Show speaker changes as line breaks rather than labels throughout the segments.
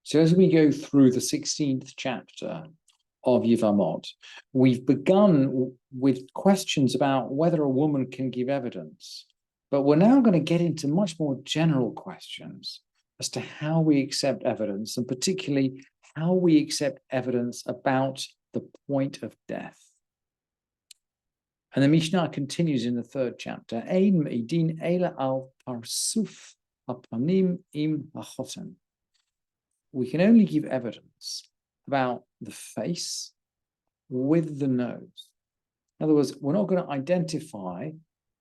So as we go through the 16th chapter of Yevamot, we've begun with questions about whether a woman can give evidence, but we're now going to get into much more general questions as to how we accept evidence, and particularly how we accept evidence about the point of death. And the Mishnah continues in the 3rd chapter. Ein me'idin ela al parsuf hapanim im hachotem. We can only give evidence about the face with the nose. In other words, we're not going to identify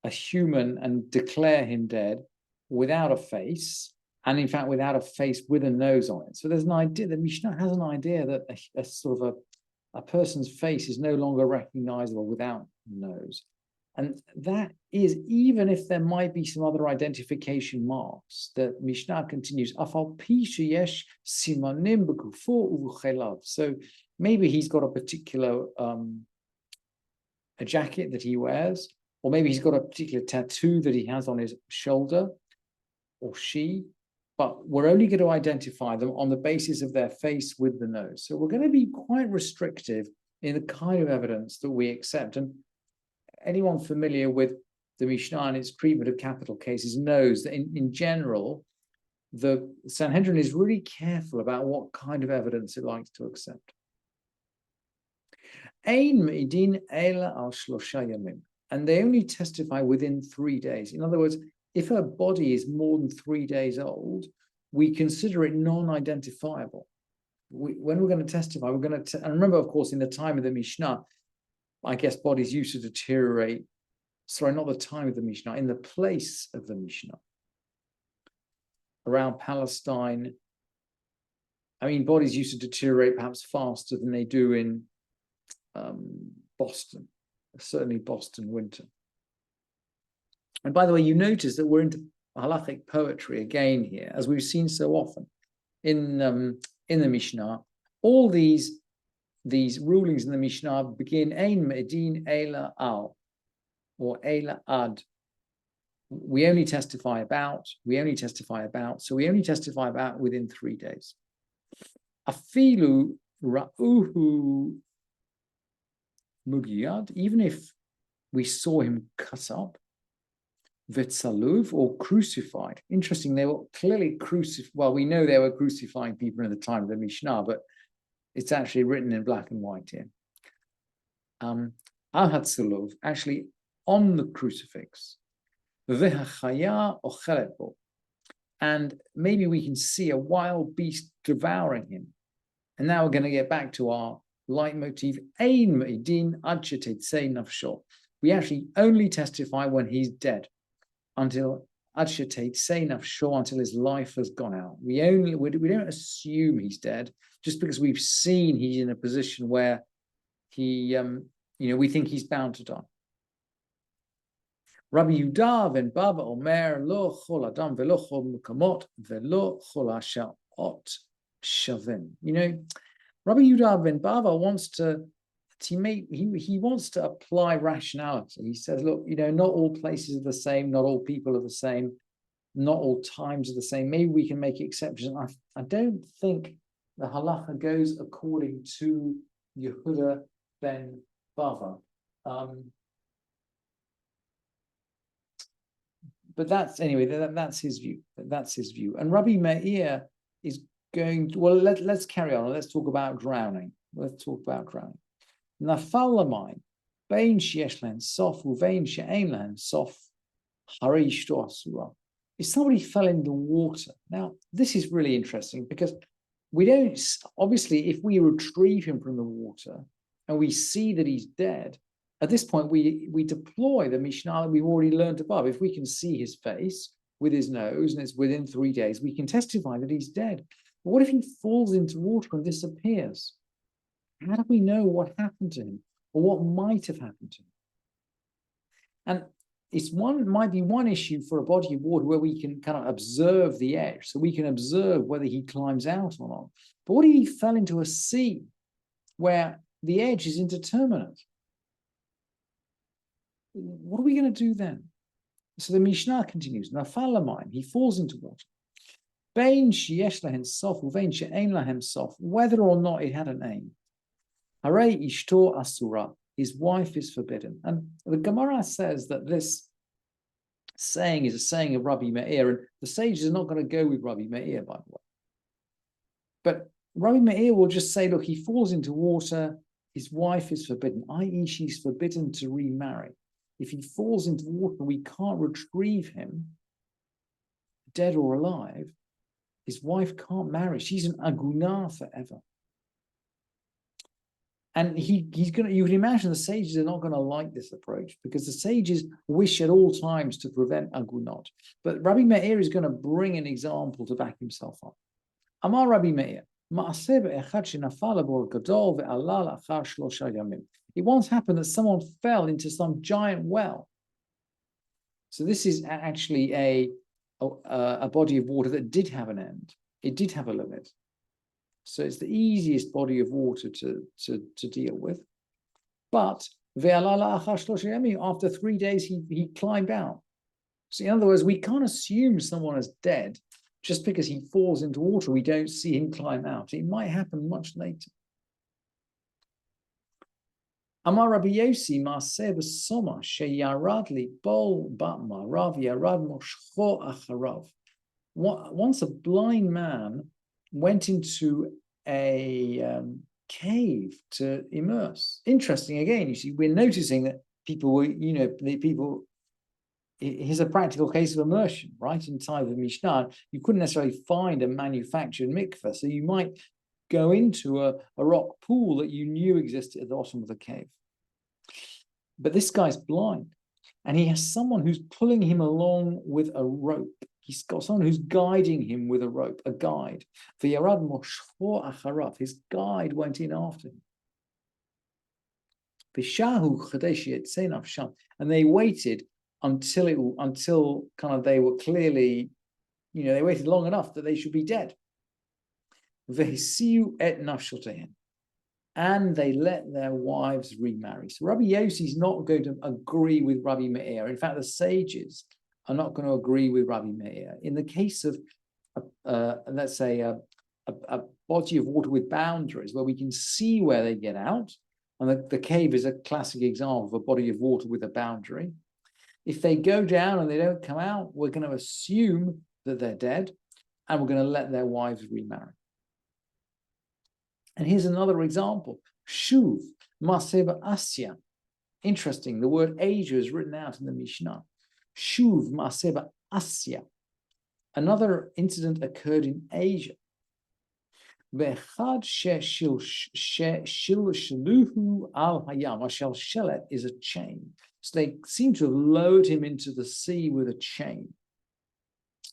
a human and declare him dead without a face, and in fact without a face with a nose on it. So there's an idea, the Mishnah has an idea that a sort of a person's face is no longer recognizable without a nose. And that is, even if there might be some other identification marks, the Mishnah continues, so maybe he's got a particular a jacket that he wears, or maybe he's got a particular tattoo that he has on his shoulder, or she, but we're only going to identify them on the basis of their face with the nose. So we're going to be quite restrictive in the kind of evidence that we accept. And anyone familiar with the Mishnah and its treatment of capital cases knows that in general, the Sanhedrin is really careful about what kind of evidence it likes to accept. And they only testify within 3 days. In other words, if her body is more than 3 days old, we consider it non-identifiable. When we're going to testify, we're going to, and remember, of course, in the time of the Mishnah, I guess bodies used to deteriorate, sorry, not the time of the Mishnah, in the place of the Mishnah. Around Palestine, I mean, bodies used to deteriorate perhaps faster than they do in Boston, certainly Boston winter. And by the way, you notice that we're into halachic poetry again here, as we've seen so often in the Mishnah. All these rulings in the Mishnah begin Ein me'edin ela al, or ela ad. We only testify about, so we only testify about within 3 days. Afilu ra'uhu mugiyad, even if we saw him cut up, Vitzaluv, or crucified. Interesting, they were clearly crucified. Well, we know they were crucifying people in the time of the Mishnah, but it's actually written in black and white here. Al-Hatzulov, actually on the crucifix. V'hachaya ochelet bo. And maybe we can see a wild beast devouring him. And now we're going to get back to our leitmotif. Ein me'idin ad shetetzei nafsho. We actually only testify when he's dead, until ad shetetzei nafsho, until his life has gone out. We don't assume he's dead just because we've seen he's in a position where he, we think he's bound to die. Rabbi Yehuda ben Baba Omer lo chol adam velo chol mukamot velo chol hasha'ot shavim. Rabbi Yehuda ben Baba wants to apply rationality. He says, look, not all places are the same, not all people are the same, not all times are the same. Maybe we can make exceptions. I don't think the halacha goes according to Yehuda ben Bava. But that's his view. That's his view. And Rabbi Meir is going to, well, let's carry on. Let's talk about drowning. Nafal l'mayim, bein sheyesh lehen sof uvein she'ein lehen sof, harei ishto asura. If somebody fell in the water, now this is really interesting because we don't, obviously, if we retrieve him from the water and we see that he's dead, at this point we deploy the Mishnah that we've already learned above. If we can see his face with his nose and it's within 3 days, we can testify that he's dead. But what if he falls into water and disappears? How do we know what happened to him or what might have happened to him? And might be one issue for a body of water where we can kind of observe the edge, so we can observe whether he climbs out or not. But what if he fell into a sea where the edge is indeterminate? What are we going to do then? So the Mishnah continues. Nafal l'mayim, he falls into water. Bein sheyesh lahem sof uvein she'ein lahem sof, whether or not it had a name. Harei ishto asura, his wife is forbidden. And the Gemara says that this saying is a saying of Rabbi Meir, and the sages are not going to go with Rabbi Meir, by the way. But Rabbi Meir will just say, look, he falls into water, his wife is forbidden, i.e. she's forbidden to remarry. If he falls into water, we can't retrieve him, dead or alive. His wife can't marry. She's an aguna forever. And he's going to, you would imagine the sages are not going to like this approach, because the sages wish at all times to prevent agunot. But Rabbi Meir is going to bring an example to back himself up. Amar Rabbi Meir, it once happened that someone fell into some giant well. So this is actually a body of water that did have an end. It did have a limit. So it's the easiest body of water to deal with. But after 3 days, he climbed out. So in other words, we can't assume someone is dead just because he falls into water. We don't see him climb out. It might happen much later. Amar Rabbi Yossi Maaseh b'soma sheyarad li bol batma rav yarad moshcho acharav. Once a blind man went into a cave to immerse. Interesting again, you see, we're noticing that people were, here's a practical case of immersion, right? In time of the Mishnah, you couldn't necessarily find a manufactured mikveh, so you might go into a rock pool that you knew existed at the bottom of the cave. But this guy's blind, and he has someone who's pulling him along with a rope. He's got someone who's guiding him with a rope, a guide. His guide went in after him. And they waited until kind of they were clearly, they waited long enough that they should be dead. And they let their wives remarry. So Rabbi Yossi is not going to agree with Rabbi Meir. In fact, the sages are not going to agree with Rabbi Meir. In the case of, let's say, a body of water with boundaries where we can see where they get out, and the cave is a classic example of a body of water with a boundary. If they go down and they don't come out, we're going to assume that they're dead, and we're going to let their wives remarry. And here's another example. Shuv, Maseba Asya. Interesting, the word Asia is written out in the Mishnah. Shuv, Maseba Asya. Another incident occurred in Asia. Vechad shilshluhu al hayam. Ashel shelet is a chain. So they seem to have lowered him into the sea with a chain.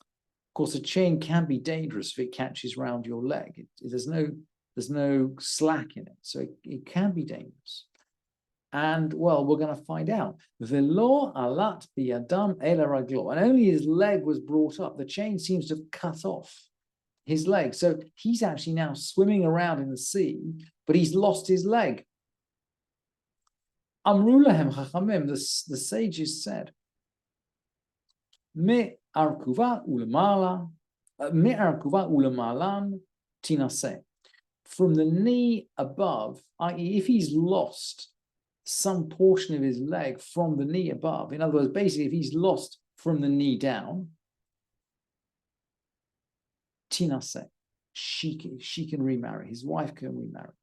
Of course, a chain can be dangerous if it catches round your leg. There's no slack in it, so it can be dangerous. And, well, we're going to find out. Velo alat biyadam ela raglo. And only his leg was brought up. The chain seems to have cut off his leg. So he's actually now swimming around in the sea, but he's lost his leg. Amru lahem chachamim, the sages said, me arkuva ulamalan tinaseh. From the knee above, i.e., if he's lost some portion of his leg from the knee above, in other words, basically, if he's lost from the knee down, tinase, she can remarry. His wife can remarry.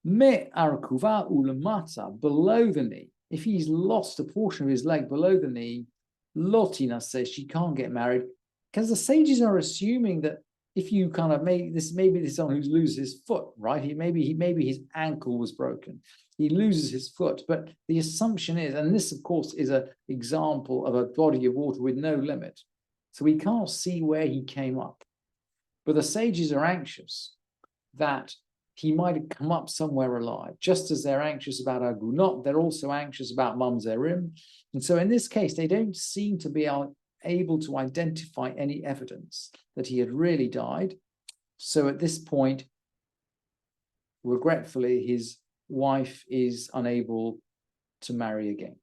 Me arkuva ulamata, below the knee. If he's lost a portion of his leg below the knee, lo tinase, she can't get married, because the sages are assuming that if you kind of maybe this someone who loses his foot, right? Maybe his ankle was broken. He loses his foot, but the assumption is, and this of course is an example of a body of water with no limit, so we can't see where he came up. But the sages are anxious that he might have come up somewhere alive, just as they're anxious about agunot. They're also anxious about mamzerim, and so in this case, they don't seem to be able to identify any evidence that he had really died. So at this point, regretfully, his wife is unable to marry again.